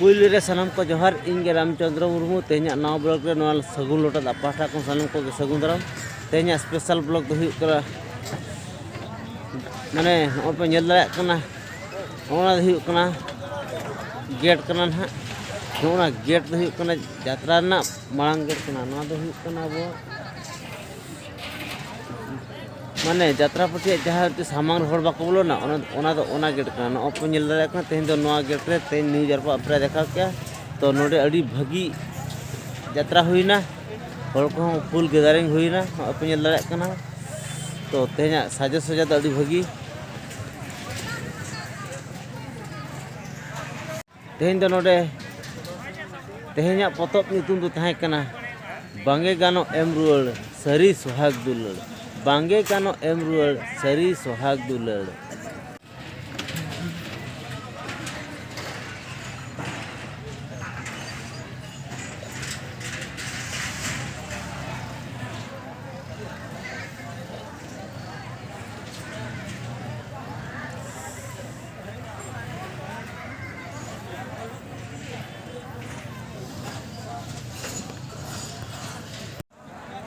पुइल रे सनम को जोहार इंगे रामचंद्र मुर्मू तेहना नाव ब्लॉग रे नोल सगुन लोटा दा पाठा को सनम को सगुन दराम तेहना स्पेशल ब्लॉग दो हुई करा माने ओपे नेल दाया कना ओना दो हुई कना गेट कना ना ओना गेट दो हुई कना यात्रा ना मांग गेट कना ना दो हुई कना वो माने यात्रा पति जहाँ सामान हर बाको बोलो ना ओना गेट कना ओपे नेल दाया कना तेहन दो नोआ गेट रे तेहन न्यू जरपा अपरा देखा क्या तो नोडे अड़ी भागी यात्रा हुईना हर को फुल गैदरिंग हुईना ओपे नेल दाया कना तो तेहना साजा सजा तो अड़ी भागी तेहन दो नोडे तेहना पतब नितुम दो ताहे कना बांगे गानो एम रुआड़ सारी सुहाग दुलड़ बांगे गानो एम रुआड़ सारी सुहाग दुलड़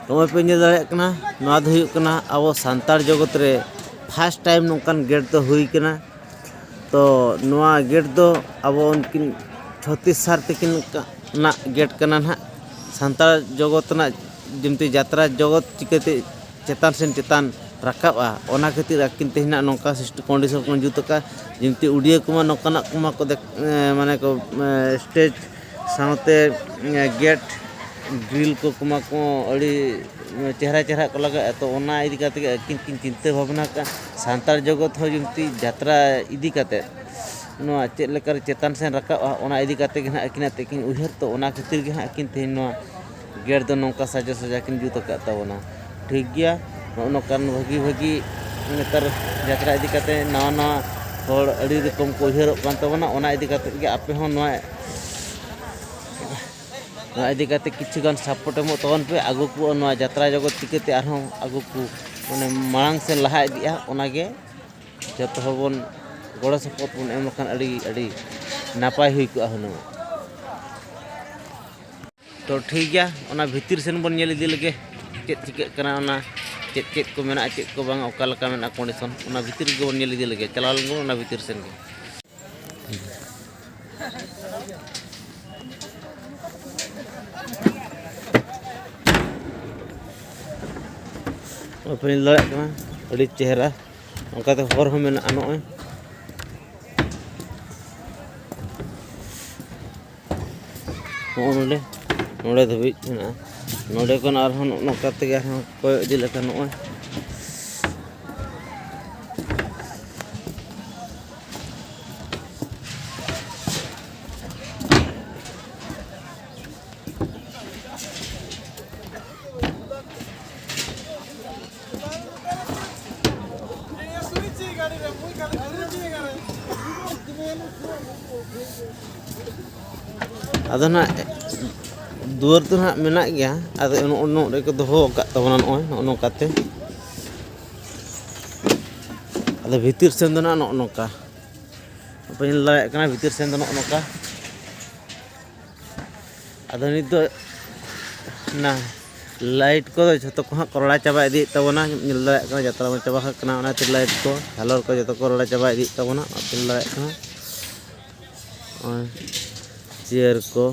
तो पे दाड़ा अब सानतार जगत रे फर्स्ट टाइम नौकान गेट तो हुई कना तो नवा गेट दो अब उनकिन 36 साल तकिन ना गेट कना ना सानतार जगत ना जमती यात्रा जगत चिकते चेतान सेन चेतान रकाबा ओना खातिर आकिन तेहना नौका कंडीशन को जुतका जमती उड़िया कुमा नौकाना कुमा को माने को स्टेज साउते गेट ग्रिल को कुमा को अड़ी चेहरा चेहरा को लगा तो ओना इदी काते किन किन चिंता भावना का सानतार जगत हो जमती यात्रा इदी काते नोआ चेत लेकर चेतान सेन रका ओना इदी काते गे आकिन तेकिन उहर तो ओना खातिर गे आकिन तेहन नोआ गेट दो नौका साजा सजा किन जुत का तावना ठीक गया नोकान भागी भागी नेतर यात्रा इदी काते नवा नवा हर अड़ी रकम को उहर कान तावना ओना इदी काते गे आपे हो नोआ इदी काते किछुगान सपोर्ट एमो तवन पे आगु को नोआ यात्रा जगत चिकते आरहों आगु को माने मांग से लहा इदिया ओनागे जत हबन गड़ सपोर्ट बन एम लखान अड़ी नापाय हुई को हनो तो ठीक गया ओना भितिर सेन बन नेल इदी लगे चेत चिके कना ओना चेत चेत को मेना चेत को बांग ओका लका मेना कंडीशन ओना भितिर के बन नेल इदी लगे चला लंगो ओना भितिर सेन के अपनी लड़ा अड़ी चेहरा उनका तो हर हम नोए नोडे नोडे धाबी नोडे को नौका तेगे कोई इदी लेका नोए अदो ना दुआर तो ना मेना गया अदो नोडे को दोहो का तबना नोए नोकाते अदो भीतर सेन दो ना नोका अपन लाया कना भीतर सेन दो नोका अदो नित दो ना लाइट को जतो को करड़ा चाबा इदी तबना नेल दाया कना यात्रा में चाबा कना ओना ते लाइट को झालर को जतो करड़ा चाबा इदी तबना अपन लाया कना और चेयर को